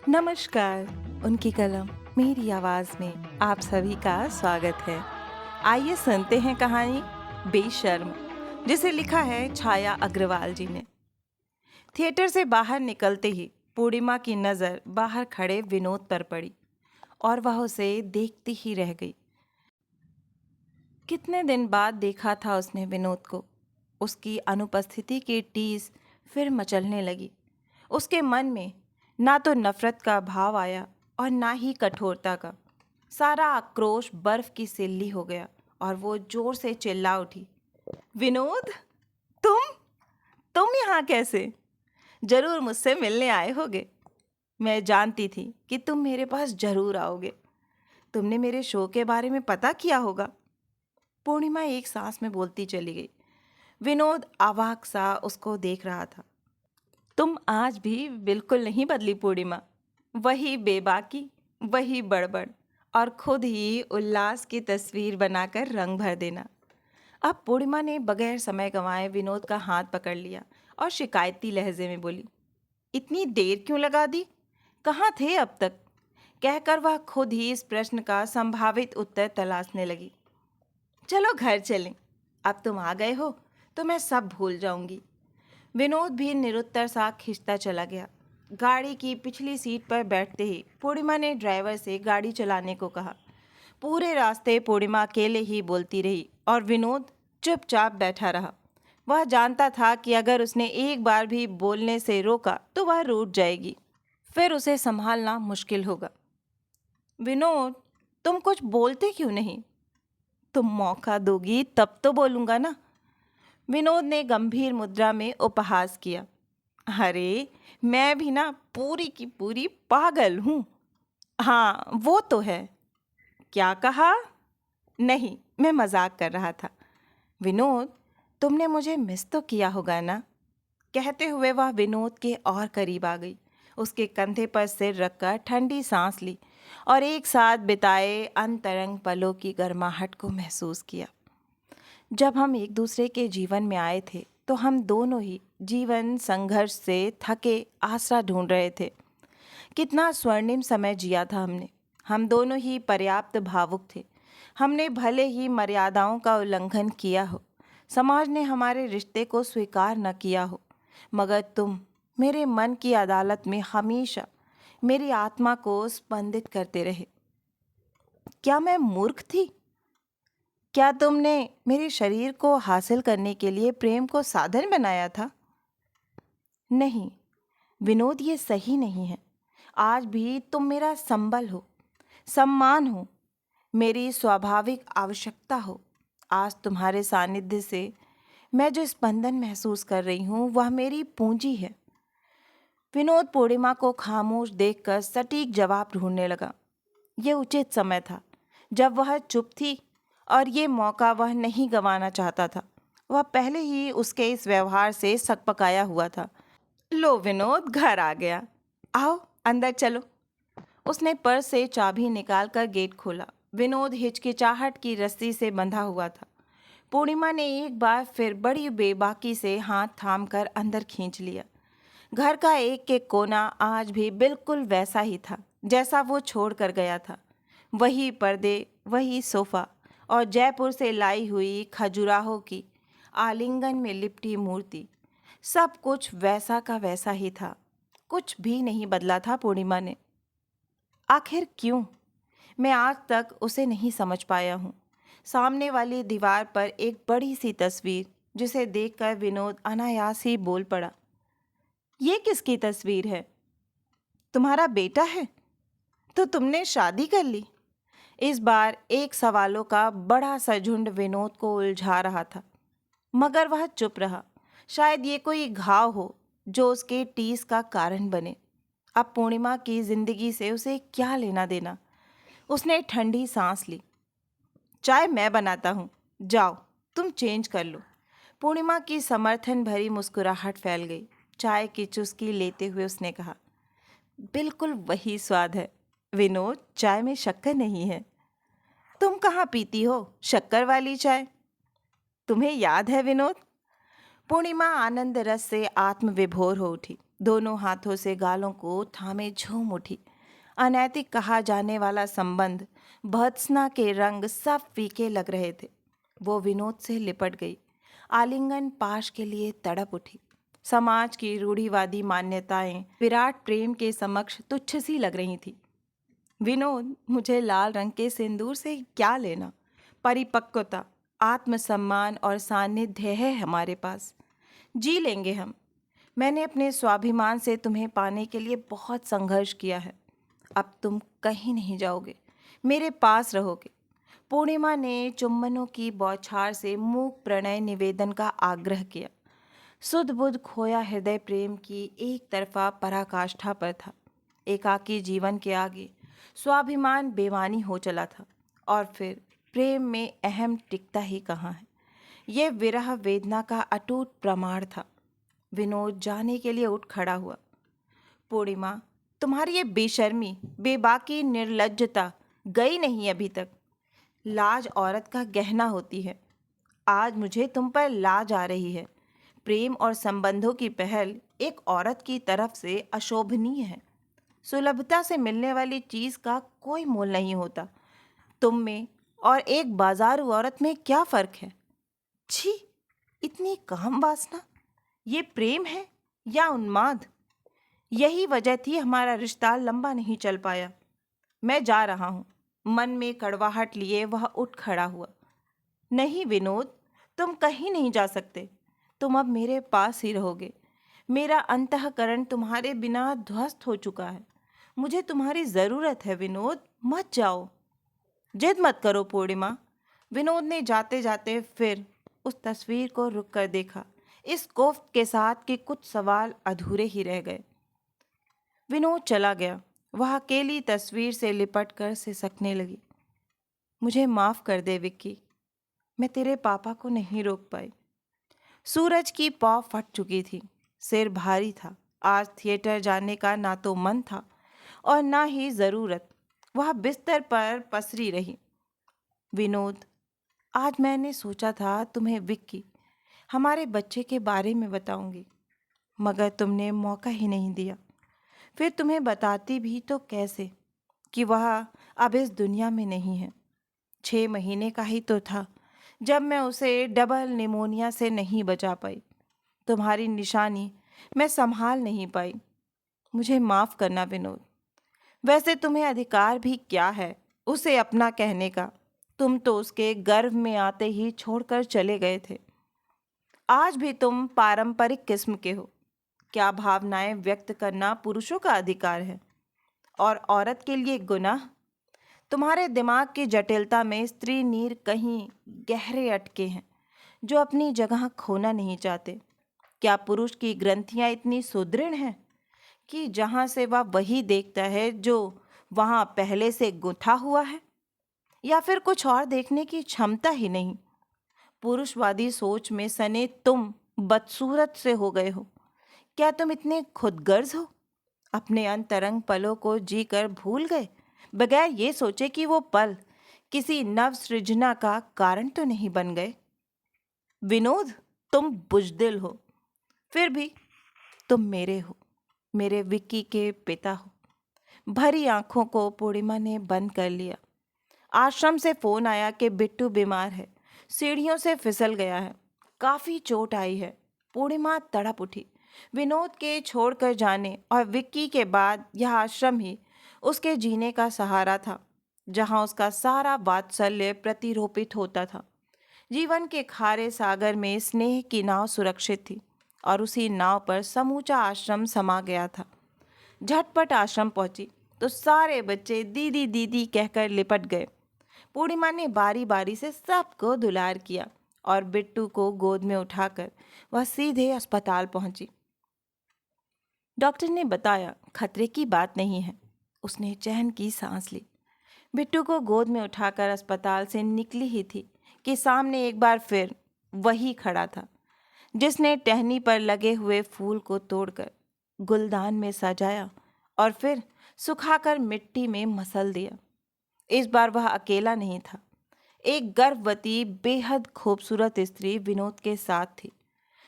नमस्कार। उनकी कलम मेरी आवाज में आप सभी का स्वागत है। आइए सुनते हैं कहानी बेशर्म, जिसे लिखा है छाया अग्रवाल जी ने। थिएटर से बाहर निकलते ही पूर्णिमा की नजर बाहर खड़े विनोद पर पड़ी और वह उसे देखती ही रह गई। कितने दिन बाद देखा था उसने विनोद को। उसकी अनुपस्थिति की टीस फिर मचलने लगी। उसके मन में ना तो नफरत का भाव आया और ना ही कठोरता का। सारा आक्रोश बर्फ की सिल्ली हो गया और वो जोर से चिल्ला उठी, विनोद, तुम तुम यहाँ कैसे? जरूर मुझसे मिलने आए होगे। मैं जानती थी कि तुम मेरे पास जरूर आओगे। तुमने मेरे शो के बारे में पता किया होगा। पूर्णिमा एक सांस में बोलती चली गई। विनोद अवाक सा उसको देख रहा था। तुम आज भी बिल्कुल नहीं बदली पूर्णिमा। वही बेबाकी, वही बड़बड़ और खुद ही उल्लास की तस्वीर बनाकर रंग भर देना। अब पूर्णिमा ने बगैर समय गंवाए विनोद का हाथ पकड़ लिया और शिकायती लहजे में बोली, इतनी देर क्यों लगा दी? कहाँ थे अब तक? कहकर वह खुद ही इस प्रश्न का संभावित उत्तर तलाशने लगी। चलो घर चलें। अब तुम आ गए हो तो मैं सब भूल जाऊंगी। विनोद भी निरुत्तर सा खिंचता चला गया। गाड़ी की पिछली सीट पर बैठते ही पूर्णिमा ने ड्राइवर से गाड़ी चलाने को कहा। पूरे रास्ते पूर्णिमा अकेले ही बोलती रही और विनोद चुपचाप बैठा रहा। वह जानता था कि अगर उसने एक बार भी बोलने से रोका तो वह रूठ जाएगी, फिर उसे संभालना मुश्किल होगा। विनोद, तुम कुछ बोलते क्यों नहीं? तुम मौका दोगी तब तो बोलूंगा ना। विनोद ने गंभीर मुद्रा में उपहास किया। अरे, मैं भी ना पूरी की पूरी पागल हूँ। हाँ, वो तो है। क्या कहा? नहीं, मैं मजाक कर रहा था। विनोद, तुमने मुझे मिस तो किया होगा ना? कहते हुए वह विनोद के और करीब आ गई। उसके कंधे पर सिर रखकर ठंडी सांस ली और एक साथ बिताए अंतरंग पलों की गर्माहट को महसूस किया। जब हम एक दूसरे के जीवन में आए थे तो हम दोनों ही जीवन संघर्ष से थके आसरा ढूंढ रहे थे। कितना स्वर्णिम समय जिया था हमने। हम दोनों ही पर्याप्त भावुक थे। हमने भले ही मर्यादाओं का उल्लंघन किया हो, समाज ने हमारे रिश्ते को स्वीकार न किया हो, मगर तुम मेरे मन की अदालत में हमेशा मेरी आत्मा को स्पंदित करते रहे। क्या मैं मूर्ख थी? क्या तुमने मेरे शरीर को हासिल करने के लिए प्रेम को साधन बनाया था? नहीं, विनोद, ये सही नहीं है। आज भी तुम मेरा संबल हो, सम्मान हो, मेरी स्वाभाविक आवश्यकता हो। आज तुम्हारे सानिध्य से मैं जो स्पंदन महसूस कर रही हूँ वह मेरी पूंजी है। विनोद पूर्णिमा को खामोश देखकर सटीक जवाब ढूंढने लगा। ये उचित समय था जब वह चुप थी और ये मौका वह नहीं गंवाना चाहता था। वह पहले ही उसके इस व्यवहार से सकपकाया हुआ था। लो विनोद, घर आ गया। आओ अंदर चलो। उसने पर्स से चाबी निकालकर गेट खोला। विनोद हिचकिचाहट की रस्सी से बंधा हुआ था। पूर्णिमा ने एक बार फिर बड़ी बेबाकी से हाथ थामकर अंदर खींच लिया। घर का एक एक कोना आज भी बिल्कुल वैसा ही था जैसा वो छोड़ कर गया था। वही पर्दे, वही सोफा और जयपुर से लाई हुई खजुराहो की आलिंगन में लिपटी मूर्ति, सब कुछ वैसा का वैसा ही था। कुछ भी नहीं बदला था पूर्णिमा ने। आखिर क्यों? मैं आज तक उसे नहीं समझ पाया हूँ। सामने वाली दीवार पर एक बड़ी सी तस्वीर, जिसे देखकर विनोद अनायास ही बोल पड़ा। ये किसकी तस्वीर है? तुम्हारा बेटा है? तो तुमने शादी कर ली? इस बार एक सवालों का बड़ा सा झुंड विनोद को उलझा रहा था, मगर वह चुप रहा। शायद ये कोई घाव हो जो उसके टीस का कारण बने। अब पूर्णिमा की जिंदगी से उसे क्या लेना देना? उसने ठंडी सांस ली। चाय मैं बनाता हूँ, जाओ तुम चेंज कर लो। पूर्णिमा की समर्थन भरी मुस्कुराहट फैल गई। चाय की चुस्की लेते हुए उसने कहा, बिल्कुल वही स्वाद है विनोद, चाय में शक्कर नहीं है। तुम कहाँ पीती हो शक्कर वाली चाय? तुम्हें याद है विनोद? पूर्णिमा आनंद रस से आत्मविभोर हो उठी। दोनों हाथों से गालों को थामे झूम उठी। अनैतिक कहा जाने वाला संबंध, भर्त्सना के रंग सब फीके लग रहे थे। वो विनोद से लिपट गई, आलिंगन पाश के लिए तड़प उठी। समाज की रूढ़िवादी मान्यताएं विराट प्रेम के समक्ष तुच्छ सी लग रही थी। विनोद, मुझे लाल रंग के सिंदूर से क्या लेना? परिपक्वता, आत्मसम्मान और सानिध्य है हमारे पास। जी लेंगे हम। मैंने अपने स्वाभिमान से तुम्हें पाने के लिए बहुत संघर्ष किया है। अब तुम कहीं नहीं जाओगे, मेरे पास रहोगे। पूर्णिमा ने चुम्बनों की बौछार से मूक प्रणय निवेदन का आग्रह किया। सुध बुध खोया हृदय प्रेम की एक तरफा पराकाष्ठा पर था। एकाकी जीवन के आगे स्वाभिमान बेमानी हो चला था, और फिर प्रेम में अहम टिकता ही कहाँ है। यह विरह वेदना का अटूट प्रमाण था। विनोद जाने के लिए उठ खड़ा हुआ। पूर्णिमा, तुम्हारी ये बेशर्मी, बेबाकी निर्लज्जता गई नहीं अभी तक। लाज औरत का गहना होती है। आज मुझे तुम पर लाज आ रही है। प्रेम और संबंधों की पहल एक औरत की तरफ से अशोभनीय है। सुलभता से मिलने वाली चीज का कोई मोल नहीं होता। तुम में और एक बाजारू औरत में क्या फर्क है? छी, इतनी काम वासना। ये प्रेम है या उन्माद? यही वजह थी हमारा रिश्ता लंबा नहीं चल पाया। मैं जा रहा हूँ। मन में कड़वाहट लिए वह उठ खड़ा हुआ। नहीं विनोद, तुम कहीं नहीं जा सकते। तुम अब मेरे पास ही रहोगे। मेरा अंतःकरण तुम्हारे बिना ध्वस्त हो चुका है। मुझे तुम्हारी जरूरत है विनोद, मत जाओ। जिद मत करो पूर्णिमा। विनोद ने जाते जाते फिर उस तस्वीर को रुक कर देखा, इस कोफ्त के साथ कि कुछ सवाल अधूरे ही रह गए। विनोद चला गया। वह अकेली तस्वीर से लिपट कर सिसकने लगी। मुझे माफ कर दे विक्की, मैं तेरे पापा को नहीं रोक पाई। सूरज की पौ फट चुकी थी, सिर भारी था। आज थिएटर जाने का ना तो मन था और ना ही जरूरत। वह बिस्तर पर पसरी रही। विनोद, आज मैंने सोचा था तुम्हें विक्की, हमारे बच्चे के बारे में बताऊंगी, मगर तुमने मौका ही नहीं दिया। फिर तुम्हें बताती भी तो कैसे कि वह अब इस दुनिया में नहीं है। 6 महीने का ही तो था जब मैं उसे डबल निमोनिया से नहीं बचा पाई। तुम्हारी निशानी मैं संभाल नहीं पाई। मुझे माफ करना विनोद। वैसे तुम्हें अधिकार भी क्या है उसे अपना कहने का? तुम तो उसके गर्भ में आते ही छोड़कर चले गए थे। आज भी तुम पारंपरिक किस्म के हो। क्या भावनाएं व्यक्त करना पुरुषों का अधिकार है और औरत के लिए गुनाह? तुम्हारे दिमाग की जटिलता में स्त्री नीर कहीं गहरे अटके हैं जो अपनी जगह खोना नहीं चाहते। क्या पुरुष की ग्रंथियां इतनी सुदृढ़ हैं कि जहां से वह वही देखता है जो वहां पहले से गुंथा हुआ है? या फिर कुछ और देखने की क्षमता ही नहीं? पुरुषवादी सोच में सने तुम बदसूरत से हो गए हो। क्या तुम इतने खुदगर्ज हो? अपने अंतरंग पलों को जी कर भूल गए, बगैर ये सोचे कि वो पल किसी नव सृजना का कारण तो नहीं बन गए। विनोद, तुम बुजदिल हो, फिर भी तुम मेरे हो, मेरे विक्की के पिता हो। भरी आंखों को पूर्णिमा ने बंद कर लिया। आश्रम से फोन आया कि बिट्टू बीमार है, सीढ़ियों से फिसल गया है, काफी चोट आई है। पूर्णिमा तड़प उठी। विनोद के छोड़कर जाने और विक्की के बाद यह आश्रम ही उसके जीने का सहारा था, जहां उसका सारा वात्सल्य प्रतिरोपित होता था। जीवन के खारे सागर में स्नेह की नाव सुरक्षित थी और उसी नाव पर समूचा आश्रम समा गया था। झटपट आश्रम पहुंची तो सारे बच्चे दीदी दीदी कहकर लिपट गए। पूर्णिमा ने बारी बारी से सबको दुलार किया और बिट्टू को गोद में उठाकर वह सीधे अस्पताल पहुंची। डॉक्टर ने बताया खतरे की बात नहीं है। उसने चैन की सांस ली। बिट्टू को गोद में उठाकर अस्पताल से निकली ही थी कि सामने एक बार फिर वही खड़ा था, जिसने टहनी पर लगे हुए फूल को तोड़कर गुलदान में सजाया और फिर सुखाकर मिट्टी में मसल दिया। इस बार वह अकेला नहीं था। एक गर्भवती बेहद खूबसूरत स्त्री विनोद के साथ थी,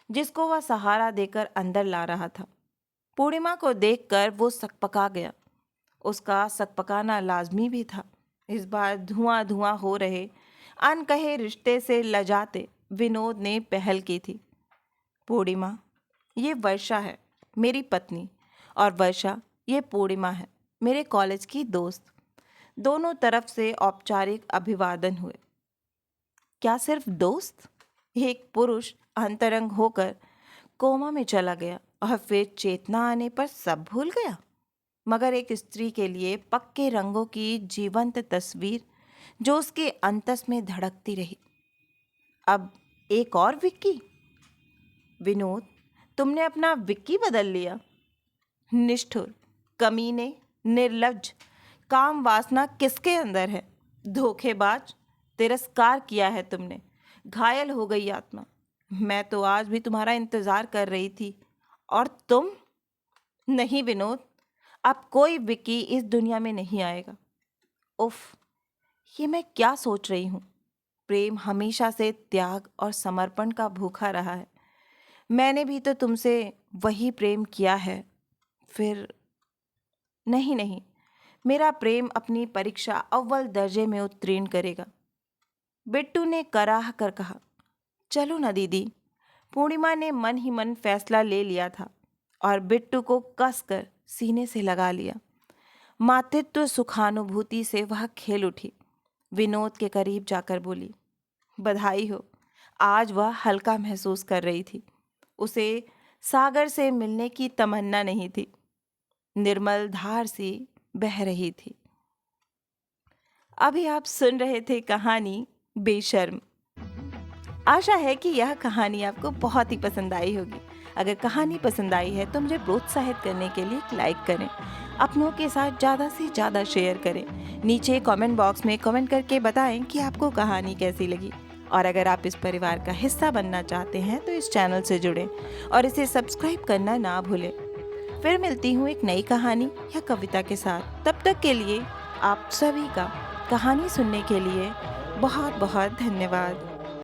जिसको वह सहारा देकर अंदर ला रहा था। पूर्णिमा को देखकर वो सकपका गया। उसका सकपकाना लाजमी भी था। इस बार धुआं धुआं हो रहे अनकहे रिश्ते से लजाते विनोद ने पहल की थी। पूर्णिमा, ये वर्षा है, मेरी पत्नी, और वर्षा, ये पूर्णिमा है, मेरे कॉलेज की दोस्त। दोनों तरफ से औपचारिक अभिवादन हुए। क्या सिर्फ दोस्त? एक पुरुष अंतरंग होकर कोमा में चला गया और फिर चेतना आने पर सब भूल गया। मगर एक स्त्री के लिए पक्के रंगों की जीवंत तस्वीर जो उसके अंतस में धड़कती रही। अब एक और विक्की? विनोद, तुमने अपना विक्की बदल लिया। निष्ठुर, कमीने, निर्लज्ज, काम वासना किसके अंदर है? धोखेबाज, तिरस्कार किया है तुमने, घायल हो गई आत्मा। मैं तो आज भी तुम्हारा इंतजार कर रही थी, और तुम? नहीं विनोद, अब कोई विक्की इस दुनिया में नहीं आएगा। उफ, ये मैं क्या सोच रही हूँ? प्रेम हमेशा से त्याग और समर्पण का भूखा रहा है। मैंने भी तो तुमसे वही प्रेम किया है। फिर नहीं नहीं, मेरा प्रेम अपनी परीक्षा अव्वल दर्जे में उत्तीर्ण करेगा। बिट्टू ने कराह कर कहा। चलो ना दीदी। पूर्णिमा ने मन ही मन फैसला ले लिया था और बिट्टू को कसकर सीने से लगा लिया। मातृत्व सुखानुभूति से वह खेल उठी। विनोद के करीब जाकर बोली, बधाई हो। आज वह हल्का महसूस कर रही थी। उसे सागर से मिलने की तमन्ना नहीं थी। निर्मल धार सी बह रही थी। अभी आप सुन रहे थे कहानी बेशर्म। आशा है कि यह कहानी आपको बहुत ही पसंद आई होगी। अगर कहानी पसंद आई है तो मुझे प्रोत्साहित करने के लिए एक लाइक करें, अपनों के साथ ज़्यादा से ज़्यादा शेयर करें। नीचे कमेंट बॉक्स में कमेंट करके बताएं कि आपको कहानी कैसी लगी। और अगर आप इस परिवार का हिस्सा बनना चाहते हैं तो इस चैनल से जुड़ें और इसे सब्सक्राइब करना ना भूलें। फिर मिलती हूँ एक नई कहानी या कविता के साथ। तब तक के लिए आप सभी का कहानी सुनने के लिए बहुत बहुत धन्यवाद।